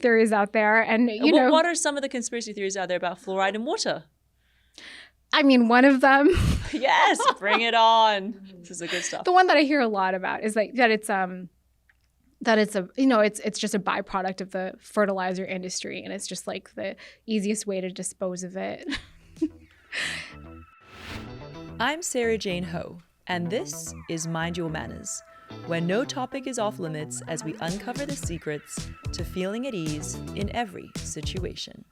theories out there. And, what are some of the conspiracy theories out there about fluoride in water? I mean, one of them. Yes, bring it on. This is the good stuff. The one that I hear a lot about is like that it's it's just a byproduct of the fertilizer industry, and it's just like the easiest way to dispose of it. I'm Sara Jane Ho, and this is Mind Your Manners, where no topic is off limits as we uncover the secrets to feeling at ease in every situation.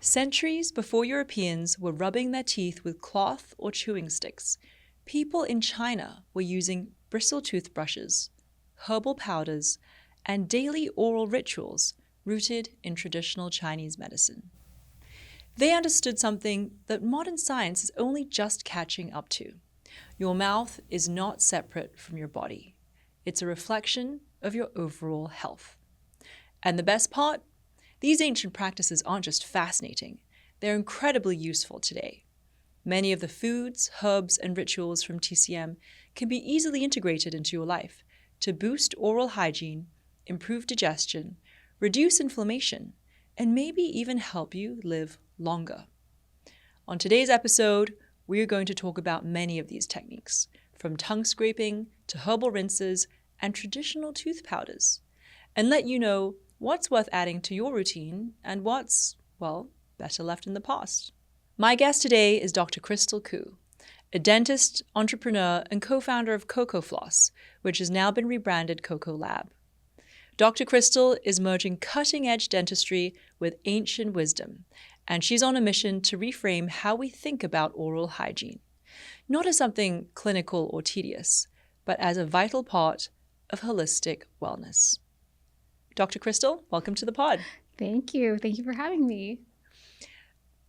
Centuries before Europeans were rubbing their teeth with cloth or chewing sticks, people in China were using bristle toothbrushes, herbal powders, and daily oral rituals rooted in traditional Chinese medicine. They understood something that modern science is only just catching up to. Your mouth is not separate from your body. It's a reflection of your overall health. And the best part? These ancient practices aren't just fascinating, they're incredibly useful today. Many of the foods, herbs, and rituals from TCM can be easily integrated into your life to boost oral hygiene, improve digestion, reduce inflammation, and maybe even help you live longer. On today's episode, we are going to talk about many of these techniques, from tongue scraping to herbal rinses and traditional tooth powders, and let you know what's worth adding to your routine and what's, well, better left in the past. My guest today is Dr. Chrystle Cu, a dentist, entrepreneur, and co-founder of Cocofloss, which has now been rebranded Cocolab. Dr. Chrystle is merging cutting-edge dentistry with ancient wisdom, and she's on a mission to reframe how we think about oral hygiene, not as something clinical or tedious, but as a vital part of holistic wellness. Dr. Chrystle, welcome to the pod. Thank you. Thank you for having me.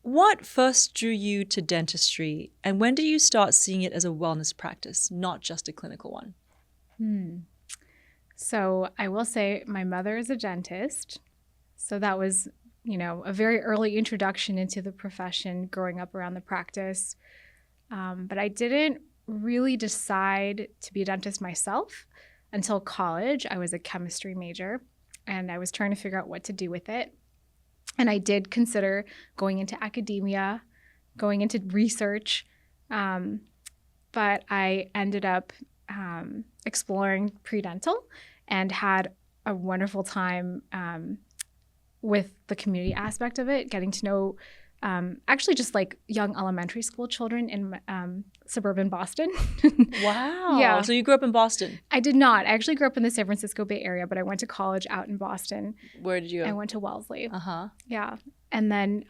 What first drew you to dentistry, and when did you start seeing it as a wellness practice, not just a clinical one? So I will say my mother is a dentist. So that was, a very early introduction into the profession growing up around the practice. But I didn't really decide to be a dentist myself until college. I was a chemistry major, and I was trying to figure out what to do with it. And I did consider going into academia, going into research, but I ended up exploring pre-dental and had a wonderful time with the community aspect of it, getting to know actually just like young elementary school children in suburban Boston. Wow. Yeah. So you grew up in Boston? I did not. I actually grew up in the San Francisco Bay Area, but I went to college out in Boston. Where did you go? I went to Wellesley. Uh-huh. Yeah. And then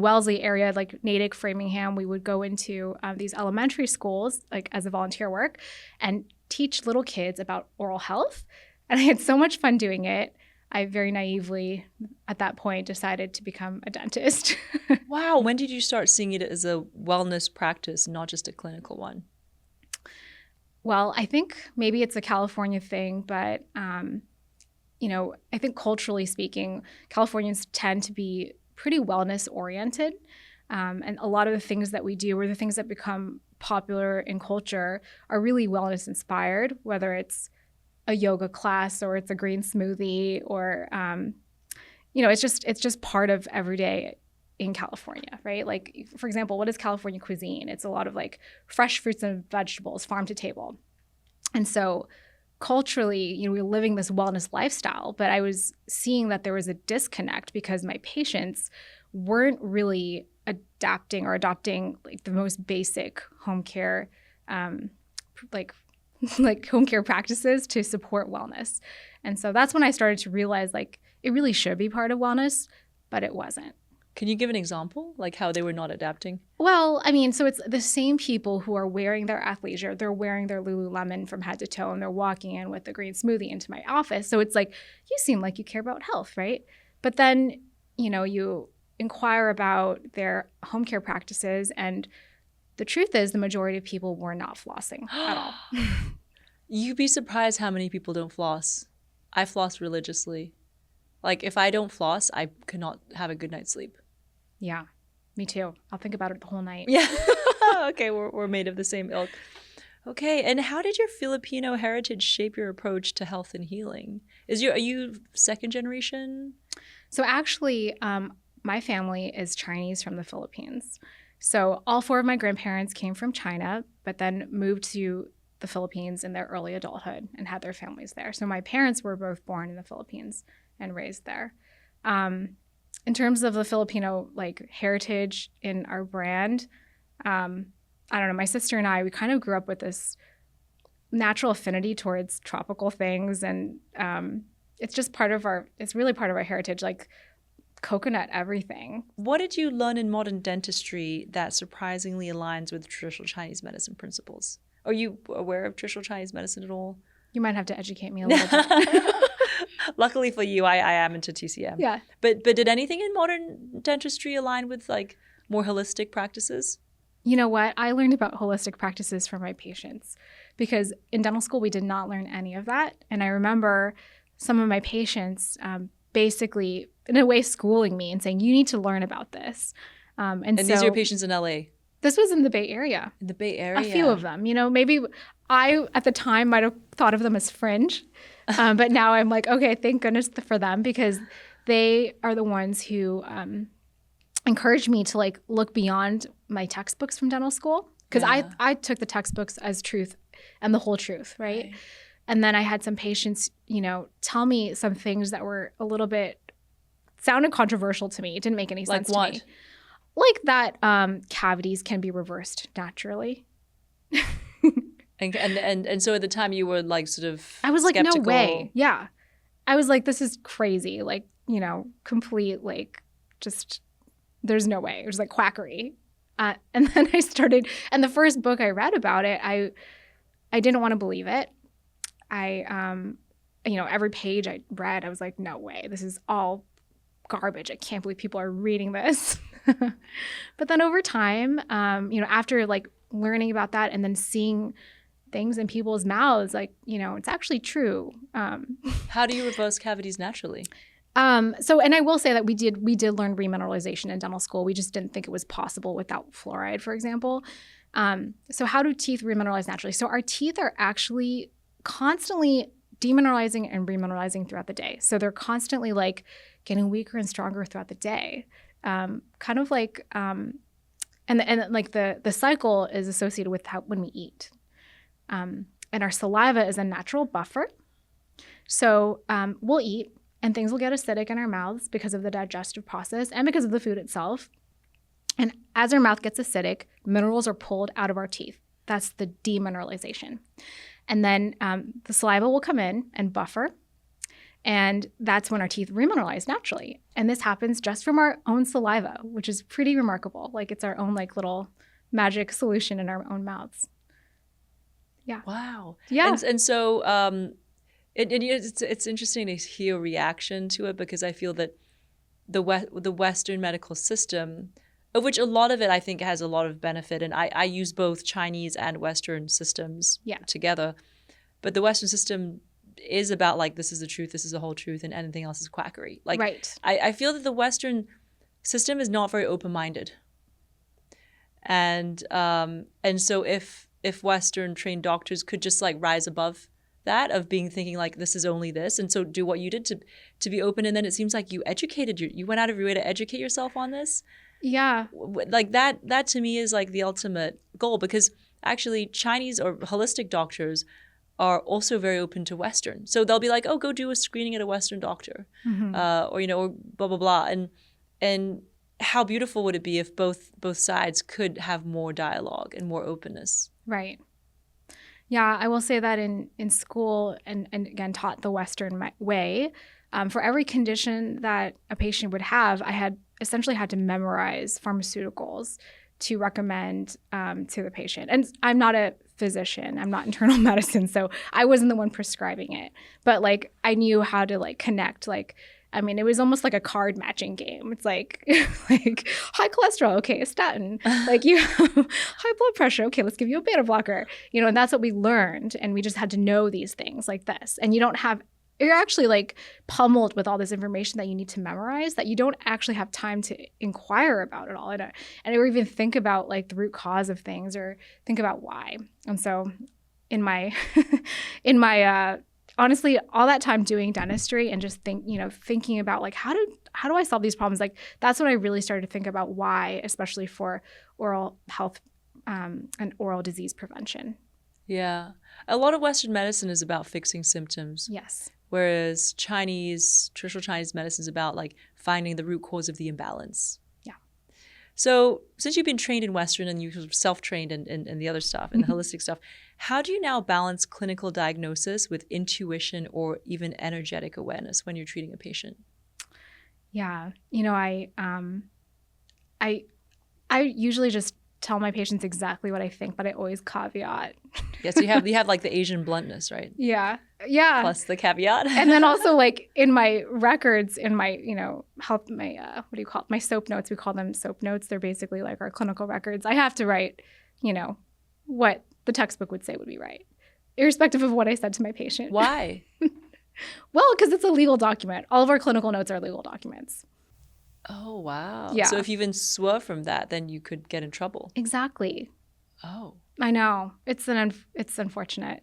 Wellesley area, like Natick, Framingham, we would go into these elementary schools, like as a volunteer work, and teach little kids about oral health. And I had so much fun doing it. I very naively, at that point, decided to become a dentist. Wow. When did you start seeing it as a wellness practice, not just a clinical one? Well, I think maybe it's a California thing, but, I think culturally speaking, Californians tend to be pretty wellness oriented. And a lot of the things that we do or the things that become popular in culture are really wellness inspired, whether it's a yoga class or it's a green smoothie or, it's just part of everyday in California, right? Like, for example, what is California cuisine? It's a lot of like fresh fruits and vegetables, farm to table. And so culturally, we're living this wellness lifestyle, but I was seeing that there was a disconnect because my patients weren't really adapting or adopting like the most basic home care, like home care practices to support wellness. And so that's when I started to realize like it really should be part of wellness, but it wasn't. Can you give an example, like how they were not adapting? Well, so it's the same people who are wearing their athleisure, they're wearing their Lululemon from head to toe, and they're walking in with the green smoothie into my office. So it's like, you seem like you care about health, right? But then, you inquire about their home care practices, and the truth is the majority of people were not flossing at all. You'd be surprised how many people don't floss. I floss religiously. Like if I don't floss, I cannot have a good night's sleep. Yeah. Me too. I'll think about it the whole night. Yeah. Okay, we're made of the same ilk. Okay, and how did your Filipino heritage shape your approach to health and healing? Are you second generation? So actually, my family is Chinese from the Philippines. So all 4 of my grandparents came from China, but then moved to the Philippines in their early adulthood and had their families there. So my parents were both born in the Philippines and raised there. In terms of the Filipino like heritage in our brand, I don't know, my sister and we kind of grew up with this natural affinity towards tropical things. And it's really part of our heritage, like coconut everything. What did you learn in modern dentistry that surprisingly aligns with traditional Chinese medicine principles? Are you aware of traditional Chinese medicine at all? You might have to educate me a little bit. Luckily for you, I am into TCM. Yeah. But did anything in modern dentistry align with like more holistic practices? You know what? I learned about holistic practices from my patients because in dental school, we did not learn any of that. And I remember some of my patients basically, in a way, schooling me and saying, you need to learn about this. And so, these are your patients in LA? This was in the Bay Area. In the Bay Area? A few of them. Maybe I, at the time, might have thought of them as fringe. But now I'm like, okay, thank goodness for them because they are the ones who encouraged me to like look beyond my textbooks from dental school because I took the textbooks as truth and the whole truth, right? And then I had some patients, tell me some things that were a little bit sounded controversial to me. It didn't make any sense to me. Like that cavities can be reversed naturally. And so at the time you were like sort of I was like, skeptical. no way. Yeah. I was like, this is crazy. Like, complete like just there's no way. It was like quackery. And then I started, and the first book I read about it, I didn't want to believe it. Every page I read, I was like, no way. This is all garbage. I can't believe people are reading this. But then over time, after like learning about that and then seeing things in people's mouths, like, it's actually true. How do you reverse cavities naturally? And I will say that we did learn remineralization in dental school. We just didn't think it was possible without fluoride, for example. So how do teeth remineralize naturally? So our teeth are actually constantly demineralizing and remineralizing throughout the day. So they're constantly like getting weaker and stronger throughout the day. Kind of like, and like the cycle is associated with when we eat. And our saliva is a natural buffer. So we'll eat and things will get acidic in our mouths because of the digestive process and because of the food itself. And as our mouth gets acidic, minerals are pulled out of our teeth. That's the demineralization. And then the saliva will come in and buffer. And that's when our teeth remineralize naturally. And this happens just from our own saliva, which is pretty remarkable. Like it's our own like little magic solution in our own mouths. Yeah. Wow. Yeah. And so it's interesting to hear reaction to it because I feel that the Western medical system, of which a lot of it I think has a lot of benefit, and I use both Chinese and Western systems together, but the Western system is about like this is the truth, this is the whole truth, and anything else is quackery. Like right. I feel that the Western system is not very open-minded, and so if Western trained doctors could just like rise above that of thinking like this is only this, and so do what you did to be open, and then it seems like you went out of your way to educate yourself on this. Yeah. Like that to me is like the ultimate goal, because actually Chinese or holistic doctors are also very open to Western. So they'll be like, oh, go do a screening at a Western doctor, or blah, blah, blah. And how beautiful would it be if both sides could have more dialogue and more openness? Right. Yeah, I will say that in school and again taught the Western way, for every condition that a patient would have, I had essentially had to memorize pharmaceuticals to recommend to the patient. And I'm not a physician. I'm not internal medicine, so I wasn't the one prescribing it. But like I knew how to like connect. Like, I mean, it was almost like a card matching game. It's like like high cholesterol, okay, a statin. Like you have high blood pressure, okay, let's give you a beta blocker. And that's what we learned. And we just had to know these things like this. And you don't have you're actually like pummeled with all this information that you need to memorize that you don't actually have time to inquire about it all or even think about like the root cause of things or think about why. And so in my honestly, all that time doing dentistry and just thinking about like how do I solve these problems? Like that's when I really started to think about why, especially for oral health and oral disease prevention. Yeah. A lot of Western medicine is about fixing symptoms. Yes. Whereas traditional Chinese medicine is about like finding the root cause of the imbalance. Yeah. So since you've been trained in Western and you sort of self-trained and the other stuff and the holistic stuff, how do you now balance clinical diagnosis with intuition or even energetic awareness when you're treating a patient? Yeah. I usually just tell my patients exactly what I think, but I always caveat. Yeah, so you have like the Asian bluntness, right? Yeah. Plus the caveat. And then also like in my records, in my, health, my, what do you call it? My soap notes, we call them soap notes. They're basically like our clinical records. I have to write, what the textbook would say would be right, irrespective of what I said to my patient. Why? Well, because it's a legal document. All of our clinical notes are legal documents. Oh, wow. Yeah. So if you even swerve from that, then you could get in trouble. Exactly. Oh. I know. It's unfortunate.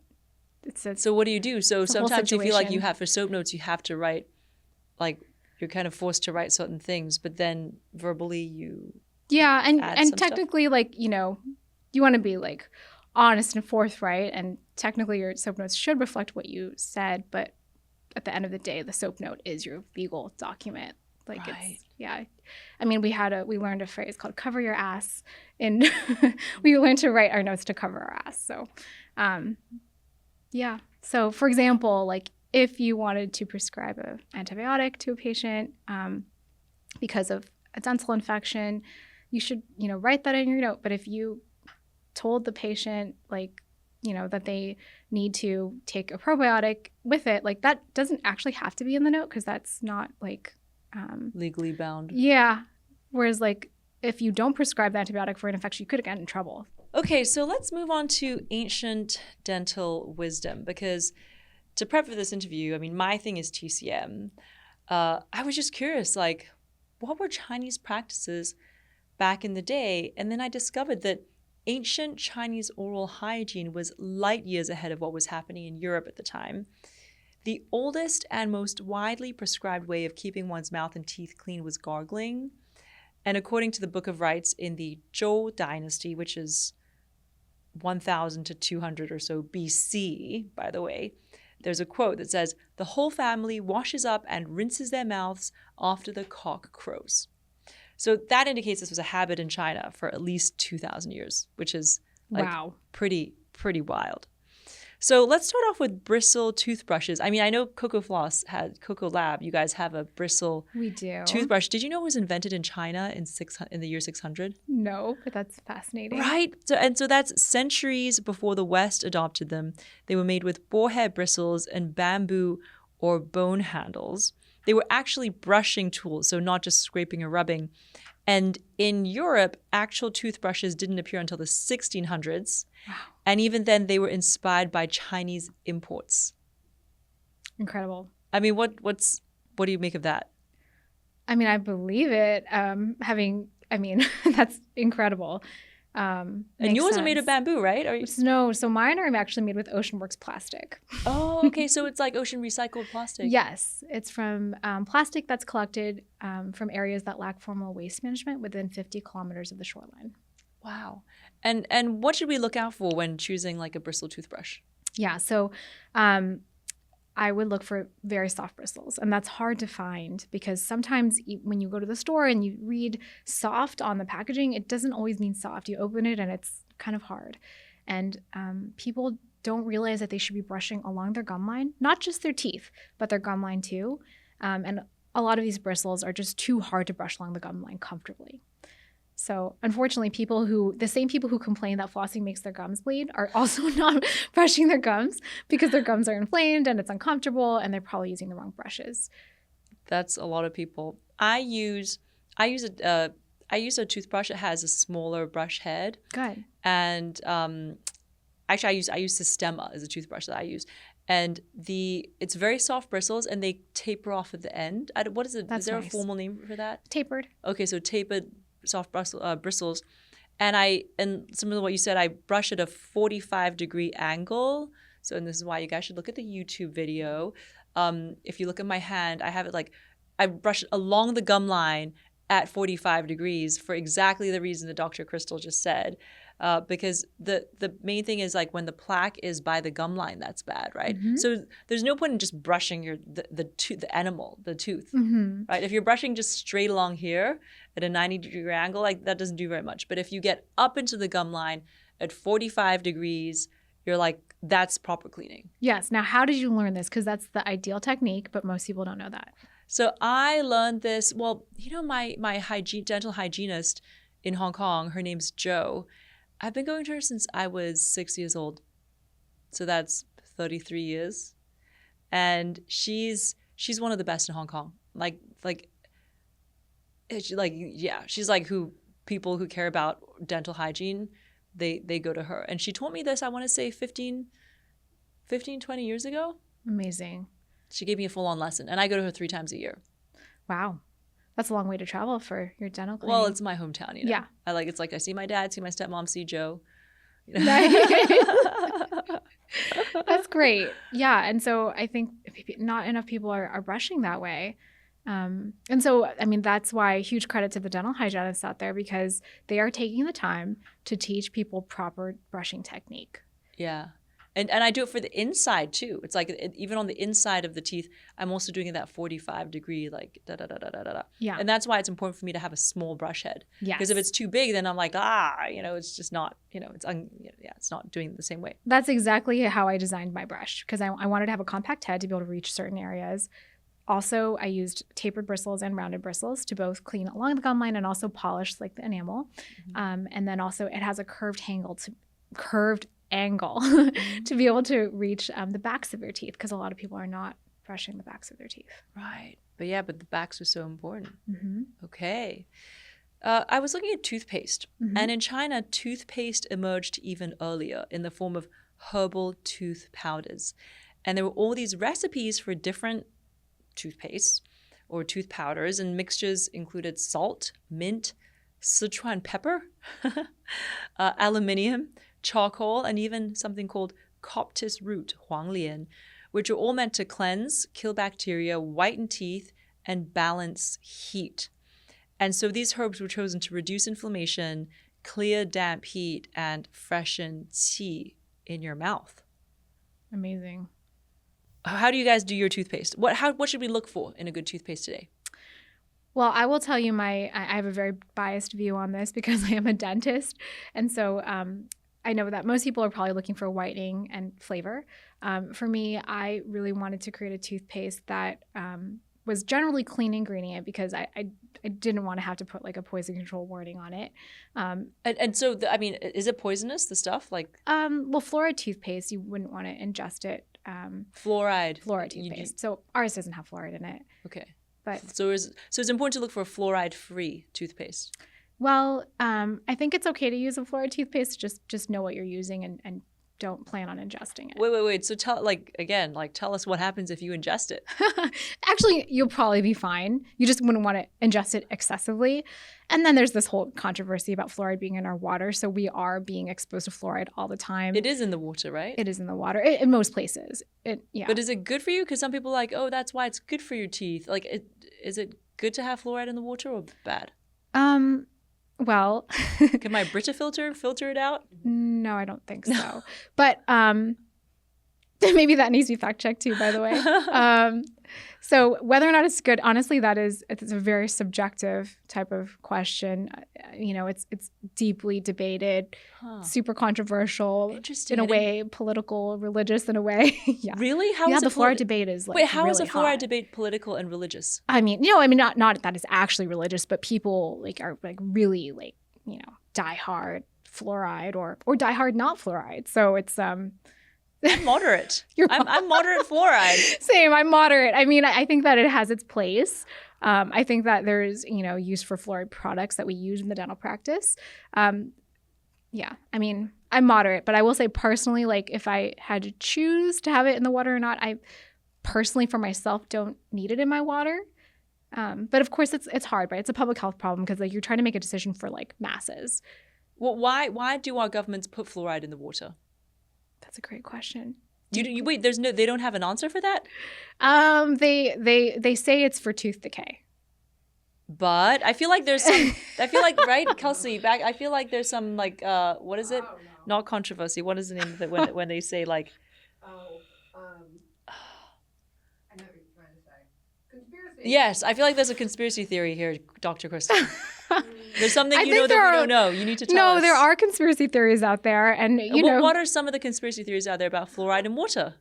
So what do you do? So sometimes you feel like situation. for soap notes, you have to write, like you're kind of forced to write certain things, but then verbally you Yeah, add some and technically stuff? like, you want to be like honest and forthright, and technically your soap notes should reflect what you said, but at the end of the day, the soap note is your legal document. Like Right. I mean, we learned a phrase called cover your ass, and we learned to write our notes to cover our ass. So, yeah. So for example, like if you wanted to prescribe an antibiotic to a patient because of a dental infection, you should, write that in your note. But if you told the patient like, that they need to take a probiotic with it, like that doesn't actually have to be in the note because that's not like Legally bound. Yeah. Whereas like if you don't prescribe the antibiotic for an infection, you could get in trouble. Okay, so let's move on to ancient dental wisdom, because to prep for this interview, I mean, my thing is TCM. I was just curious, like, what were Chinese practices back in the day? And then I discovered that ancient Chinese oral hygiene was light years ahead of what was happening in Europe at the time. The oldest and most widely prescribed way of keeping one's mouth and teeth clean was gargling. And according to the Book of Rites in the Zhou dynasty, which is 1000 to 200 or so BC, by the way, there's a quote that says, "The whole family washes up and rinses their mouths after the cock crows." So that indicates this was a habit in China for at least 2,000 years, which is like Wow. pretty wild. So let's start off with bristle toothbrushes. I mean, I know Cocolab, you guys have a bristle We do. toothbrush. Did you know it was invented in China in the year 600? No, but that's fascinating. Right. So that's centuries before the West adopted them. They were made with boar bristles and bamboo or bone handles. They were actually brushing tools, so not just scraping or rubbing. And in Europe, actual toothbrushes didn't appear until the 1600s. Wow. And even then, they were inspired by Chinese imports. Incredible. I mean, what do you make of that? I mean, I believe it. That's incredible. And yours are made of bamboo, right? No, so mine are actually made with Oceanworks plastic. Oh, okay. So it's like ocean recycled plastic. Yes, it's from plastic that's collected from areas that lack formal waste management within 50 kilometers of the shoreline. Wow. And what should we look out for when choosing like a bristle toothbrush? Yeah, so I would look for very soft bristles, and that's hard to find because sometimes when you go to the store and you read soft on the packaging, it doesn't always mean soft. You open it and it's kind of hard. And people don't realize that they should be brushing along their gum line, not just their teeth, but their gum line too. And a lot of these bristles are just too hard to brush along the gum line comfortably. So unfortunately, the same people who complain that flossing makes their gums bleed are also not brushing their gums because their gums are inflamed and it's uncomfortable and they're probably using the wrong brushes. That's a lot of people. I use a toothbrush that has a smaller brush head. Good. And actually, I use Sistema as a toothbrush that I use. and it's very soft bristles, and they taper off at the end. What is it? That's is there nice. a formal name for that? Tapered. Okay, so tapered soft bristles. And similar to what you said, I brush at a 45-degree angle. So, and this is why you guys should look at the YouTube video. If you look at my hand, I have it like, I brush along the gum line at 45 degrees for exactly the reason that Dr. Chrystle just said. Because the main thing is like when the plaque is by the gum line, that's bad, right? Mm-hmm. So there's no point in just brushing the tooth, Mm-hmm. right? If you're brushing just straight along here at a 90-degree angle, like that doesn't do very much. But if you get up into the gum line at 45 degrees, you're like, that's proper cleaning. Yes. Now, how did you learn this? Because that's the ideal technique, but most people don't know that. So I learned this, well, my dental hygienist in Hong Kong, her name's Jo. I've been going to her since I was 6 years old. So that's 33 years. And she's one of the best in Hong Kong. She's like who people who care about dental hygiene, they go to her. And she told me this, I want to say 15, 20 years ago. Amazing. She gave me a full-on lesson. And I go to her 3 times a year. Wow. That's a long way to travel for your dental cleaning. Well, it's my hometown, Yeah. It's like I see my dad, see my stepmom, see Joe. That's great. Yeah. And so I think not enough people are brushing that way. And so, I mean, that's why huge credit to the dental hygienists out there, because they are taking the time to teach people proper brushing technique. Yeah. And I do it for the inside too. It's like even on the inside of the teeth, I'm also doing it that 45-degree, like da-da-da-da-da-da. Yeah. And that's why it's important for me to have a small brush head. Yes. Because if it's too big, then I'm like, it's just not, it's not doing it the same way. That's exactly how I designed my brush, because I wanted to have a compact head to be able to reach certain areas. Also, I used tapered bristles and rounded bristles to both clean along the gum line and also polish like the enamel. Mm-hmm. And then also it has a curved angle to be able to reach the backs of your teeth, because a lot of people are not brushing the backs of their teeth. Right. But the backs are so important. Mm-hmm. Okay. I was looking at toothpaste. Mm-hmm. And in China, toothpaste emerged even earlier in the form of herbal tooth powders. And there were all these recipes for different toothpaste or tooth powders, and mixtures included salt, mint, Sichuan pepper, aluminium, charcoal, and even something called coptis root, huanglian, which are all meant to cleanse, kill bacteria, whiten teeth, and balance heat. And so these herbs were chosen to reduce inflammation, clear damp heat, and freshen qi in your mouth. Amazing. How do you guys do your toothpaste? What should we look for in a good toothpaste today? Well, I will tell you I have a very biased view on this because I am a dentist. And so I know that most people are probably looking for whitening and flavor. For me, I really wanted to create a toothpaste that was generally clean ingredient, because I didn't want to have to put like a poison control warning on it. And so, is it poisonous, the stuff? Like, well, fluoride toothpaste, you wouldn't want to ingest it. Fluoride toothpaste. So ours doesn't have fluoride in it. Okay. But so it's important to look for a fluoride-free toothpaste. Well, I think it's okay to use a fluoride toothpaste. Just know what you're using and don't plan on ingesting it. Wait. So tell us what happens if you ingest it. Actually, you'll probably be fine. You just wouldn't want to ingest it excessively. And then there's this whole controversy about fluoride being in our water. So we are being exposed to fluoride all the time. It is in the water, right? It is in the water in most places. Yeah. But is it good for you? Because some people are like, oh, that's why it's good for your teeth. Like, is it good to have fluoride in the water or bad? Well, can my Brita filter it out? No, I don't think so. But maybe that needs to be fact checked too, by the way. So whether or not it's good, honestly, it's a very subjective type of question. It's deeply debated, super controversial, Interesting. In a way, political, religious in a way. Yeah. Really? How is the fluoride debate is like how really is a fluoride hot. Debate political and religious? Not that it's actually religious, but people are really die hard fluoride or die hard not fluoride. So it's I'm moderate. I'm moderate fluoride. Same. I'm moderate. I think that it has its place. I think that there's use for fluoride products that we use in the dental practice. Yeah. I'm moderate, but I will say personally, like if I had to choose to have it in the water or not, I personally for myself don't need it in my water. But of course it's hard, right? It's a public health problem because like you're trying to make a decision for like masses. Well, why do our governments put fluoride in the water? That's a great question. You wait. They don't have an answer for that. They say it's for tooth decay. But I feel like there's some. I feel like right, Kelsey. Back. I feel like there's some like what is it? Not controversy. What is the name of it when they say like? I know what you're trying to say. Conspiracy. Yes, I feel like there's a conspiracy theory here, Dr. Chrystle. There's something I you think know that we there don't know. You need to tell us. No, there are conspiracy theories out there, and you know. What are some of the conspiracy theories out there about fluoride in water?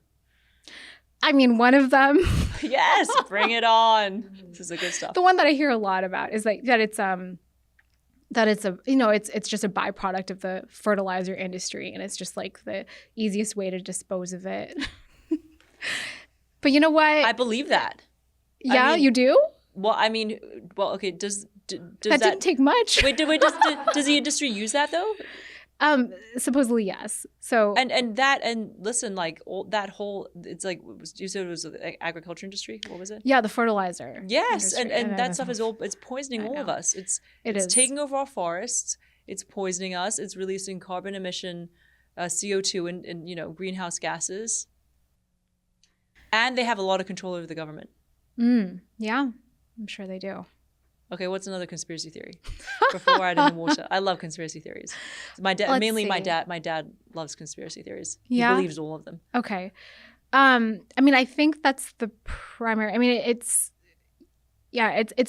I mean, one of them. Yes, bring it on. This is the good stuff. The one that I hear a lot about is like that it's a you know it's just a byproduct of the fertilizer industry, and it's just like the easiest way to dispose of it. But you know what? I believe that. Yeah, I mean, you do? Well, I mean, okay. Does that didn't take much. Wait, does the industry use that though? Supposedly yes. So and listen, like all that whole it's like you said it was the agriculture industry. What was it? yeah, the fertilizer. Yes, industry. and that stuff is it's poisoning all of know. us. It's is. taking over our forests. It's poisoning us. It's releasing carbon emission, CO2 and you know greenhouse gases. And they have a lot of control over the government. Yeah, I'm sure they do. Okay, what's another conspiracy theory for fluoride in the water? I love conspiracy theories. My dad, mainly my dad. My dad loves conspiracy theories. Yeah? He believes all of them. Okay. I mean, I think that's the primary. I mean, it's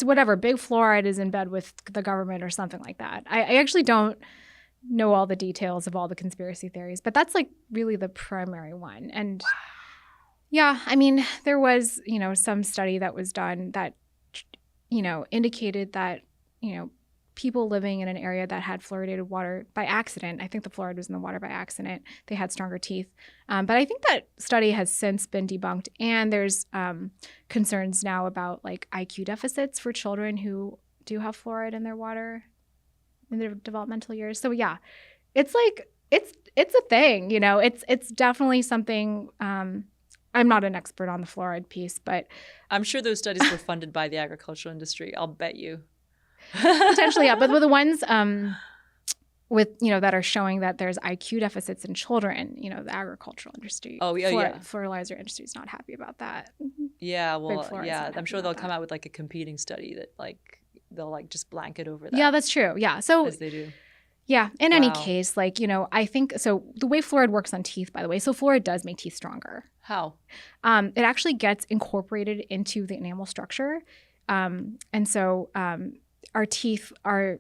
whatever. Big fluoride is in bed with the government or something like that. I actually don't know all the details of all the conspiracy theories, but that's like really the primary one. And yeah, I mean, there was, you know, some study that was done that, you know, indicated that, you know, people living in an area that had fluoridated water by accident, I think the fluoride was in the water by accident, they had stronger teeth. But I think that study has since been debunked. And there's concerns now about like IQ deficits for children who do have fluoride in their water in their developmental years. So yeah, it's like, it's a thing, you know, it's definitely something. I'm not an expert on the fluoride piece, but I'm sure those studies were funded by the agricultural industry. I'll bet you. Potentially, yeah. But with the ones with, you know, that are showing that there's IQ deficits in children, you know, the agricultural industry. Oh, yeah, fertilizer industry is not happy about that. Yeah, well, yeah. I'm sure they'll come out with like a competing study that like they'll like just blanket over that. Yeah, that's true. Yeah. So as they do. Yeah. In any case, like, you know, I think so the way fluoride works on teeth, by the way, so fluoride does make teeth stronger. How? It actually gets incorporated into the enamel structure. And so our teeth are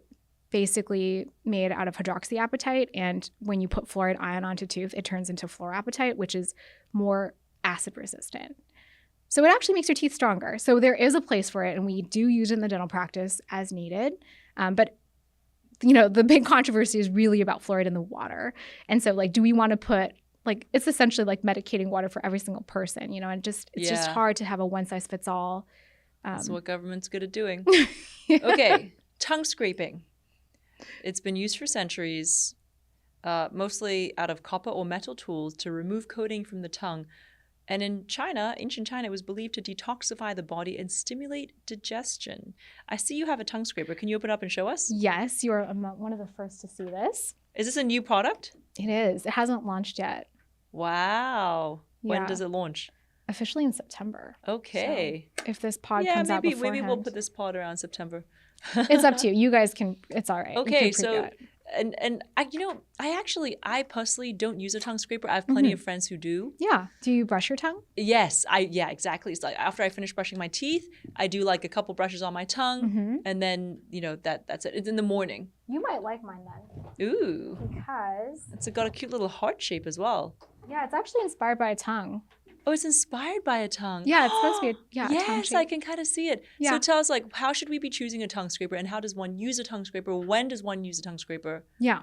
basically made out of hydroxyapatite. And when you put fluoride ion onto tooth, it turns into fluorapatite, which is more acid resistant. So it actually makes your teeth stronger. So there is a place for it, and we do use it in the dental practice as needed. But you know, the big controversy is really about fluoride in the water. And so like, do we want to put like, it's essentially like medicating water for every single person, you know, and just, it's just hard to have a one size fits all. That's what government's good at doing. Okay. Tongue scraping. It's been used for centuries, mostly out of copper or metal tools to remove coating from the tongue. And in China, ancient China, it was believed to detoxify the body and stimulate digestion. I see you have a tongue scraper. Can you open it up and show us? Yes, you're one of the first to see this. Is this a new product? It is. It hasn't launched yet. Wow. Yeah. When does it launch? Officially in September. Okay. So if this pod comes out beforehand. Maybe we'll put this pod around September. It's up to you. You guys can, it's all right. Okay, so and I, you know, I personally don't use a tongue scraper. I have plenty of friends who do. Yeah. Do you brush your tongue? Yes, exactly. It's like after I finish brushing my teeth, I do like a couple brushes on my tongue, and then you know that's it. It's in the morning. You might like mine then. Ooh. Because it's got a cute little heart shape as well. Yeah, it's actually inspired by a tongue. Oh, it's inspired by a tongue. Yeah, it's supposed to be a tongue yes, shape. I can kind of see it. Yeah. So tell us, like, how should we be choosing a tongue scraper, and how does one use a tongue scraper? When does one use a tongue scraper? Yeah.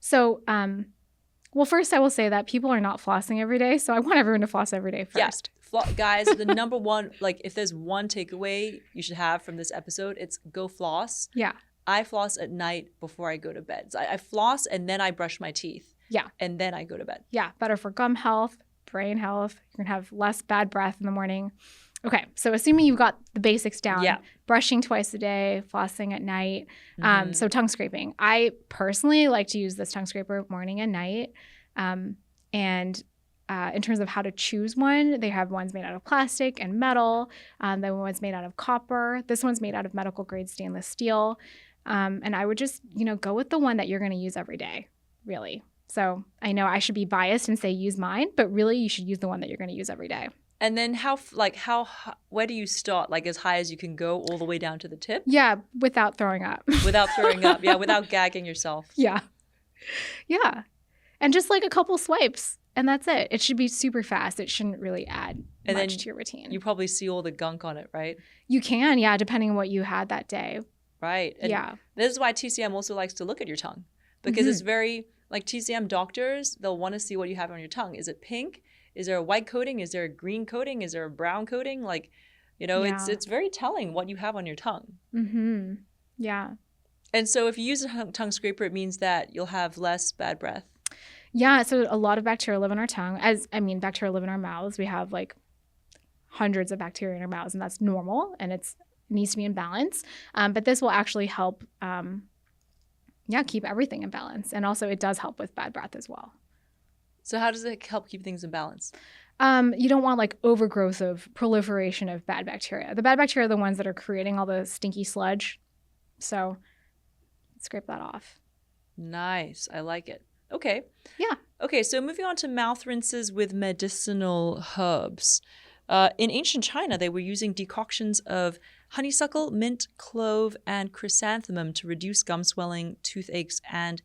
So, well, first I will say that people are not flossing every day, so I want everyone to floss every day first. Yeah. Guys, the number one, like, if there's one takeaway you should have from this episode, it's go floss. Yeah. I floss at night before I go to bed. So I floss and then I brush my teeth. Yeah. And then I go to bed. Yeah, better for gum health, brain health. You're going to have less bad breath in the morning. Okay, so assuming you've got the basics down, Yeah. brushing twice a day, flossing at night, Mhm. so tongue scraping. I personally like to use this tongue scraper morning and night. And in terms of how to choose one, they have ones made out of plastic and metal. Then one's made out of copper. This one's made out of medical grade stainless steel. And I would just, go with the one that you're going to use every day, really. So I know I should be biased and say use mine, but really you should use the one that you're going to use every day. And then where do you start? Like as high as you can go all the way down to the tip? Yeah, without throwing up. Without throwing up. Yeah, without gagging yourself. Yeah. Yeah. And just like a couple swipes. And that's it. It should be super fast. It shouldn't really add much to your routine. You probably see all the gunk on it, right? You can, yeah, depending on what you had that day. Right. And yeah. This is why TCM also likes to look at your tongue. Because it's very, like TCM doctors, they'll want to see what you have on your tongue. Is it pink? Is there a white coating? Is there a green coating? Is there a brown coating? Like, it's very telling what you have on your tongue. Mm-hmm. Yeah. And so if you use a tongue scraper, it means that you'll have less bad breath. Yeah. So a lot of bacteria live in our tongue. Bacteria live in our mouths. We have like hundreds of bacteria in our mouths, and that's normal, and it needs to be in balance. But this will actually help, keep everything in balance. And also it does help with bad breath as well. So how does it help keep things in balance? You don't want like overgrowth of proliferation of bad bacteria. The bad bacteria are the ones that are creating all the stinky sludge. So scrape that off. Nice. I like it. Okay. Yeah. Okay, so moving on to mouth rinses with medicinal herbs. In ancient China, they were using decoctions of honeysuckle, mint, clove, and chrysanthemum to reduce gum swelling, toothaches, and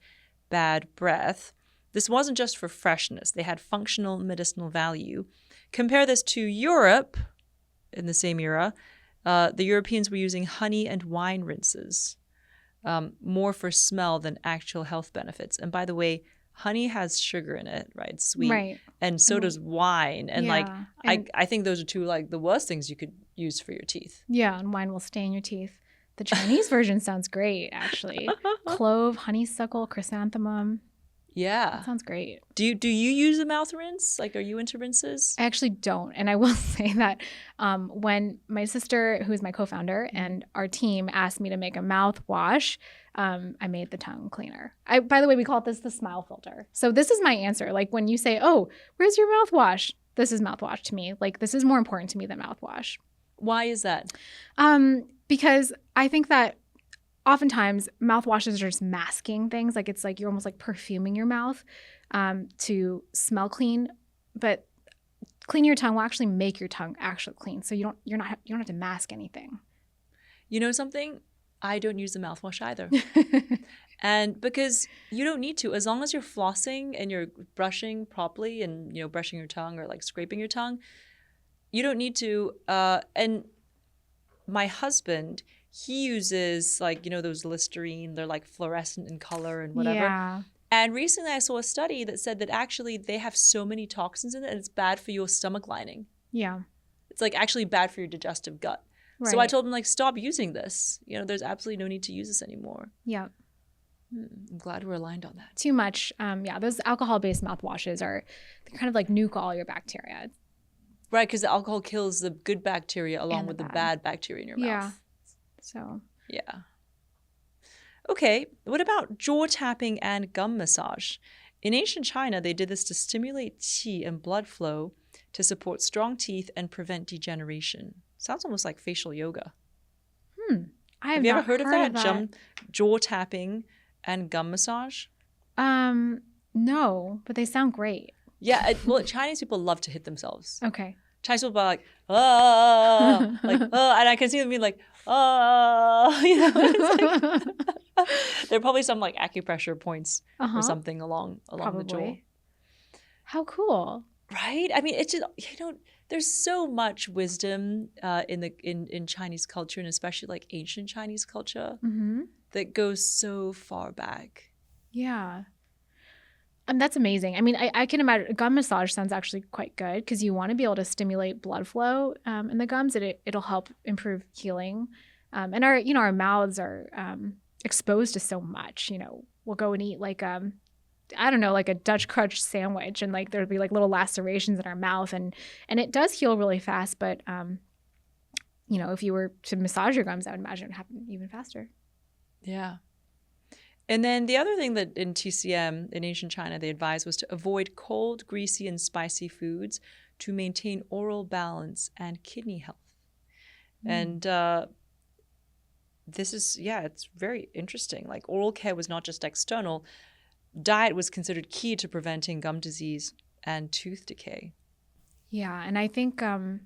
bad breath. This wasn't just for freshness. They had functional medicinal value. Compare this to Europe in the same era. The Europeans were using honey and wine rinses, more for smell than actual health benefits. And by the way, honey has sugar in it, right? It's sweet. Right. And so does wine. And I think those are two like the worst things you could use for your teeth. Yeah, and wine will stain your teeth. The Chinese version sounds great, actually. Clove, honeysuckle, chrysanthemum. Yeah. That sounds great. Do you use a mouth rinse? Like, are you into rinses? I actually don't. And I will say that when my sister, who is my co-founder, and our team asked me to make a mouthwash, I made the tongue cleaner. By the way, we call this the smile filter. So this is my answer. Like when you say, oh, where's your mouthwash? This is mouthwash to me. Like this is more important to me than mouthwash. Why is that? Because I think that oftentimes mouthwashes are just masking things. Like it's like you're almost like perfuming your mouth to smell clean, but cleaning your tongue will actually make your tongue actually clean. So you don't have to mask anything. You know something? I don't use the mouthwash either. And because you don't need to, as long as you're flossing and you're brushing properly and brushing your tongue or like scraping your tongue, you don't need to. And my husband, he uses like, those Listerine, they're like fluorescent in color and whatever. Yeah. And recently I saw a study that said that actually they have so many toxins in it and it's bad for your stomach lining. Yeah. It's like actually bad for your digestive gut. Right. So I told him like, stop using this. There's absolutely no need to use this anymore. Yeah. I'm glad we're aligned on that. Too much. Those alcohol-based mouthwashes they're kind of like nuke all your bacteria. Right, because the alcohol kills the good bacteria along with the bad bacteria in your mouth. Yeah. So. Yeah. Okay, what about jaw tapping and gum massage? In ancient China, they did this to stimulate qi and blood flow to support strong teeth and prevent degeneration. Sounds almost like facial yoga. Have you ever heard of that? Jaw tapping and gum massage? No, but they sound great. Yeah, Chinese people love to hit themselves. Okay. Chinese people are like, and I can see them being like, it's like, there are probably some like acupressure points or something along the jaw. How cool. Right? I mean, it's just, there's so much wisdom in Chinese culture, and especially like ancient Chinese culture that goes so far back. Yeah. That's amazing. I mean, I can imagine a gum massage sounds actually quite good because you want to be able to stimulate blood flow in the gums. It'll help improve healing. And our mouths are exposed to so much. We'll go and eat like I don't know, like a Dutch crunch sandwich, and like there'd be like little lacerations in our mouth, and it does heal really fast. But you know, if you were to massage your gums, I would imagine it would happen even faster. Yeah. And then the other thing that in TCM, in ancient China, they advised was to avoid cold, greasy, and spicy foods to maintain oral balance and kidney health. And this is, it's very interesting. Like oral care was not just external. Diet was considered key to preventing gum disease and tooth decay. Yeah, and I think, I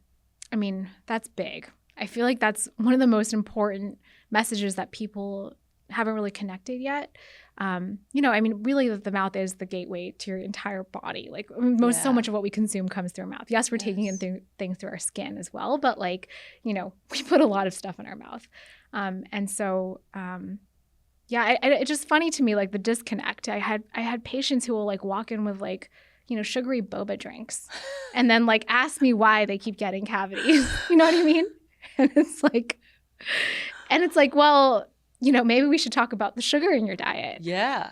mean, that's big. I feel like that's one of the most important messages that people haven't really connected yet. You know, I mean, really the mouth is the gateway to your entire body. Like so much of what we consume comes through our mouth. Yes, we're taking in things through our skin as well, but like, you know, we put a lot of stuff in our mouth. And so, it's just funny to me, like the disconnect. I had patients who will like walk in with like, you know, sugary boba drinks and then like ask me why they keep getting cavities. You know what I mean? And it's like, well, you know, maybe we should talk about the sugar in your diet. Yeah.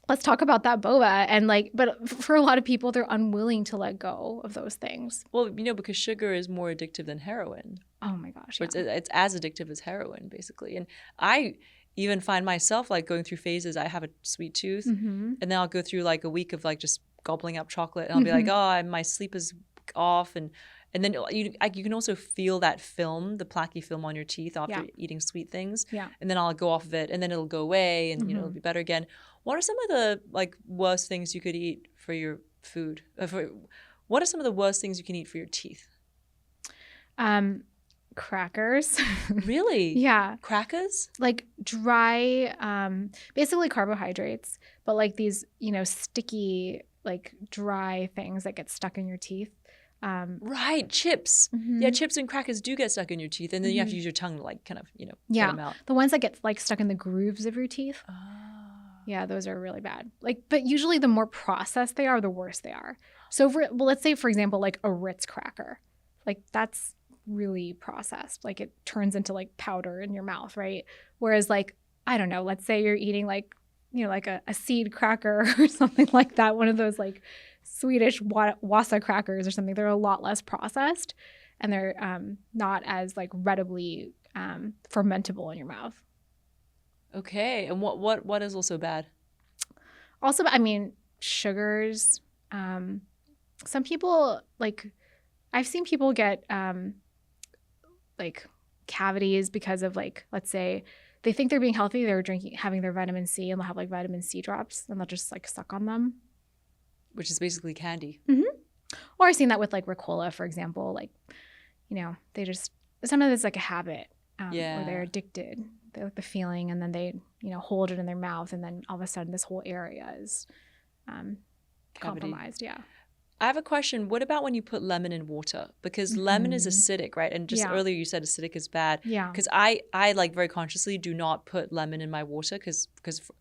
Let's talk about that boba. And like, but for a lot of people, they're unwilling to let go of those things. Well, you know, because sugar is more addictive than heroin. Oh my gosh. Yeah. It's as addictive as heroin, basically. And I even find myself like going through phases. I have a sweet tooth, and then I'll go through like a week of like just gobbling up chocolate, and I'll be like, oh, my sleep is off, and then you can also feel that film, the plaquey film on your teeth after eating sweet things. Yeah. And then I'll go off of it, and then it'll go away, and you know, it'll be better again. What are some of the like worst things you could eat for your food? What are some of the worst things you can eat for your teeth? Crackers. Really? Yeah. Crackers? Like dry, basically carbohydrates, but like these, you know, sticky, like dry things that get stuck in your teeth. Right, chips. Yeah, chips and crackers do get stuck in your teeth, and then you have to use your tongue to like kind of, you know, get them out. The ones that get like stuck in the grooves of your teeth. Oh. Yeah, those are really bad. Like, but usually the more processed they are, the worse they are. So, let's say, for example, like a Ritz cracker, like that's really processed. Like it turns into like powder in your mouth, right? Whereas like, I don't know, let's say you're eating like, you know, like a seed cracker or something like that, one of those like Swedish wasa crackers or something. They're a lot less processed, and they're not as like readily fermentable in your mouth. Okay, and what is also bad? Also, I mean, sugars. Some people like, I've seen people get like cavities because of like, let's say they think they're being healthy, they're having their vitamin C, and they'll have like vitamin C drops, and they'll just like suck on them. Which is basically candy. Or I've seen that with like Ricola, for example. Like, you know, they just, sometimes it's like a habit, or they're addicted. They like the feeling, and then they, you know, hold it in their mouth, and then all of a sudden this whole area is compromised. Yeah. I have a question. What about when you put lemon in water? Because lemon is acidic, right? And just earlier you said acidic is bad. Yeah. Because I like very consciously do not put lemon in my water because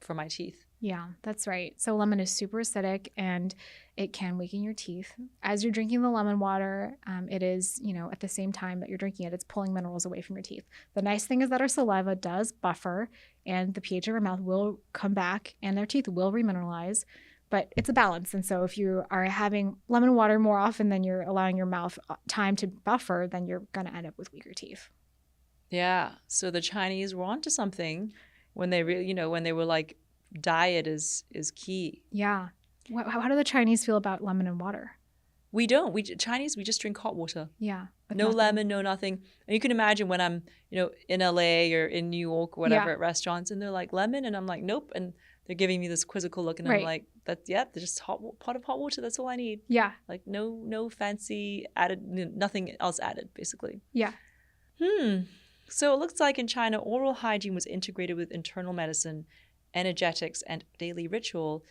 for my teeth. Yeah, that's right. So lemon is super acidic, and it can weaken your teeth. As you're drinking the lemon water, it is, you know, at the same time that you're drinking it, it's pulling minerals away from your teeth. The nice thing is that our saliva does buffer, and the pH of our mouth will come back, and our teeth will remineralize. But it's a balance. And so if you are having lemon water more often than you're allowing your mouth time to buffer, then you're going to end up with weaker teeth. Yeah. So the Chinese were onto something when they really, you know, when they were like, diet is key. Yeah. How do the Chinese feel about lemon and water? We don't. Chinese, we just drink hot water. Yeah. No lemon, no nothing. And you can imagine when I'm, you know, in LA or in New York or whatever at restaurants, and they're like, lemon? And I'm like, nope. And they're giving me this quizzical look, and I'm like, they're just pot of hot water. That's all I need. Yeah. Like no fancy added, nothing else added, basically. Yeah. So it looks like in China, oral hygiene was integrated with internal medicine, energetics, and daily ritual.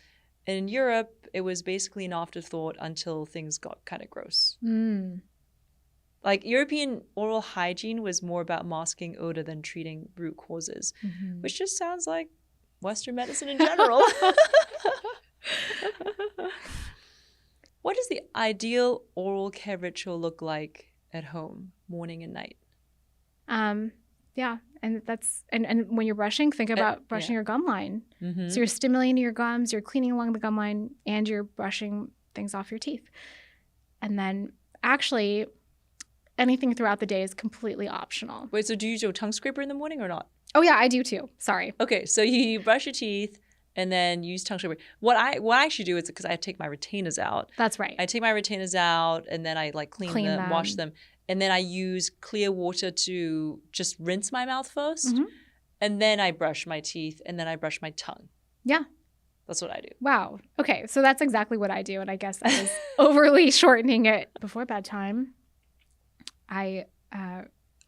And in Europe, it was basically an afterthought until things got kind of gross. Like European oral hygiene was more about masking odor than treating root causes, which just sounds like Western medicine in general. What does the ideal oral care ritual look like at home, morning and night? Yeah. And and when you're brushing, think about brushing your gum line. Mm-hmm. So you're stimulating your gums, you're cleaning along the gum line, and you're brushing things off your teeth. And then actually, anything throughout the day is completely optional. Wait, so do you use your tongue scraper in the morning or not? Oh yeah, I do too. Sorry. Okay, so you brush your teeth and then use tongue scraper. What I should do is, because I take my retainers out. That's right. I take my retainers out and then I like clean them, wash them. And then I use clear water to just rinse my mouth first. Mm-hmm. And then I brush my teeth and then I brush my tongue. Yeah. That's what I do. Wow. Okay, so that's exactly what I do. And I guess I was overly shortening it. Before bedtime, I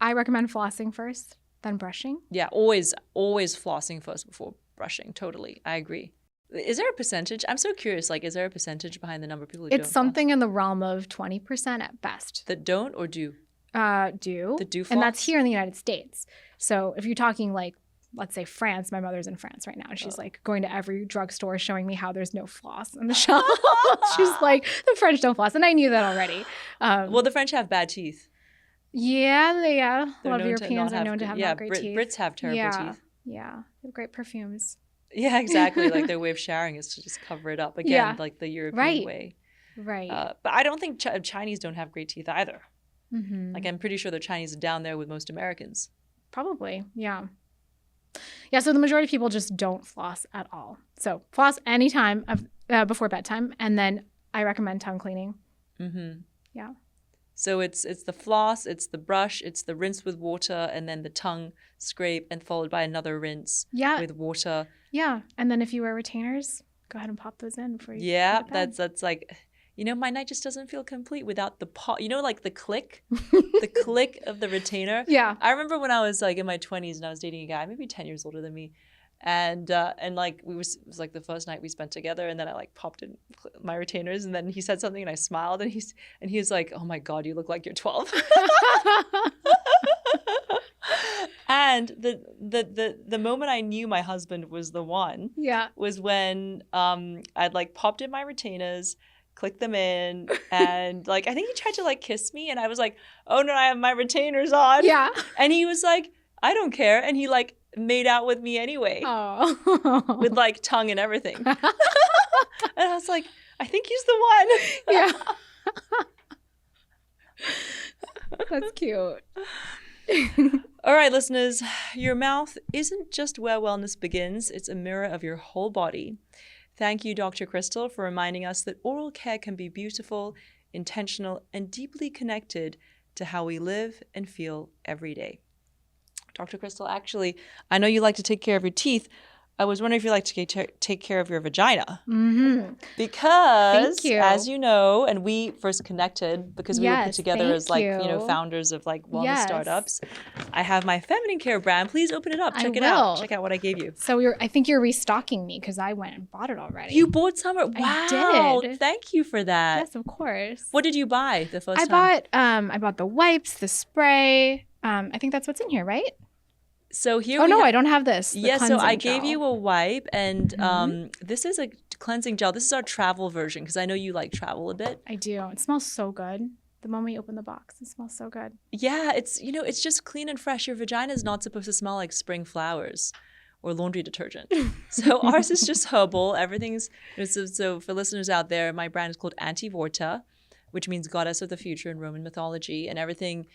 recommend flossing first, then brushing. Yeah, always flossing first before brushing. Totally. I agree. Is there a percentage? I'm so curious. Like, is there a percentage behind the number of people who don't It's something in the realm of 20% at best. that don't or do? Do. That do floss? And that's here in the United States. So if you're talking like, let's say France, my mother's in France right now, and she's like going to every drugstore showing me how there's no floss on the shelf. She's like, the French don't floss. And I knew that already. Well, the French have bad teeth. Yeah, a They're lot of known to Europeans not are known to have not great teeth. Brits have terrible teeth. Yeah, they have great perfumes. Yeah, exactly. Like their way of showering is to just cover it up. Again, like the European way. Right. But I don't think Chinese don't have great teeth either. Mm-hmm. Like I'm pretty sure the Chinese are down there with most Americans. Probably, yeah. Yeah, so the majority of people just don't floss at all. So floss anytime before bedtime, and then I recommend tongue cleaning. Mm-hmm. Yeah. So it's the floss, it's the brush, it's the rinse with water, and then the tongue scrape, and followed by another rinse with water. Yeah, and then if you wear retainers, go ahead and pop those in before you Yeah, go to bed. that's like, my night just doesn't feel complete without the pop. Like the click, the click of the retainer. Yeah. I remember when I was like in my 20s and I was dating a guy, maybe 10 years older than me. And like it was like the first night we spent together, and then I like popped in my retainers, and then he said something and I smiled, and he was like, "Oh my God, you look like you're 12." And the moment I knew my husband was the one, was when I'd like popped in my retainers, clicked them in, and like I think he tried to like kiss me, and I was like, "Oh no, I have my retainers on." Yeah. And he was like, "I don't care," and he like made out with me anyway. Oh. With like tongue and everything. And I was like, I think he's the one. Yeah. That's cute. All right, listeners, your mouth isn't just where wellness begins, it's a mirror of your whole body. Thank you, Dr. Chrystle, for reminding us that oral care can be beautiful, intentional, and deeply connected to how we live and feel every day. Dr. Chrystle, actually, I know you like to take care of your teeth. I was wondering if you like to take care of your vagina. Mm-hmm. Because, Thank you. as you know, and we first connected because we were put together as like, founders of like wellness startups. I have my feminine care brand. Please open it up. Check it out. Check out what I gave you. So I think you're restocking me because I went and bought it already. You bought some? Wow. I did. Thank you for that. Yes, of course. What did you buy the first time? I bought the wipes, the spray. I think that's what's in here, right? So here I don't have this. Yes, so I gave you a wipe, and this is a cleansing gel. This is our travel version because I know you like travel a bit. I do. It smells so good. The moment you open the box, it smells so good. Yeah, it's just clean and fresh. Your vagina is not supposed to smell like spring flowers or laundry detergent. So ours is just herbal. Everything's so for listeners out there, my brand is called Antivorta, which means goddess of the future in Roman mythology, and everything.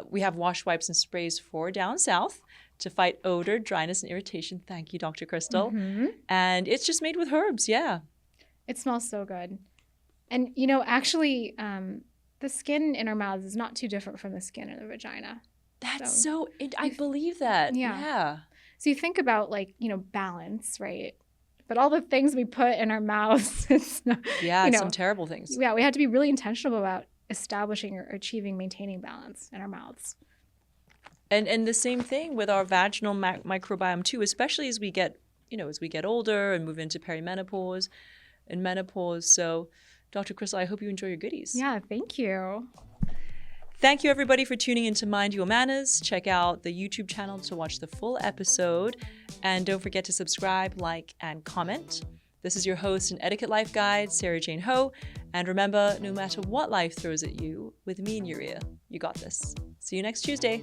We have wash wipes and sprays for down south to fight odor, dryness, and irritation. Thank you, Dr. Chrystle. Mm-hmm. And it's just made with herbs, yeah. It smells so good. And, actually, the skin in our mouths is not too different from the skin in the vagina. That's I believe that. Yeah. So you think about, like, balance, right? But all the things we put in our mouths, it's not, some terrible things. Yeah, we have to be really intentional about establishing or achieving, maintaining balance in our mouths. And the same thing with our vaginal microbiome too, especially as we get, older and move into perimenopause and menopause. So, Dr. Chrystle, I hope you enjoy your goodies. Yeah, thank you. Thank you, everybody, for tuning in to Mind Your Manners. Check out the YouTube channel to watch the full episode. And don't forget to subscribe, like, and comment. This is your host and etiquette life guide, Sara Jane Ho. And remember, no matter what life throws at you, with me in your ear, you got this. See you next Tuesday.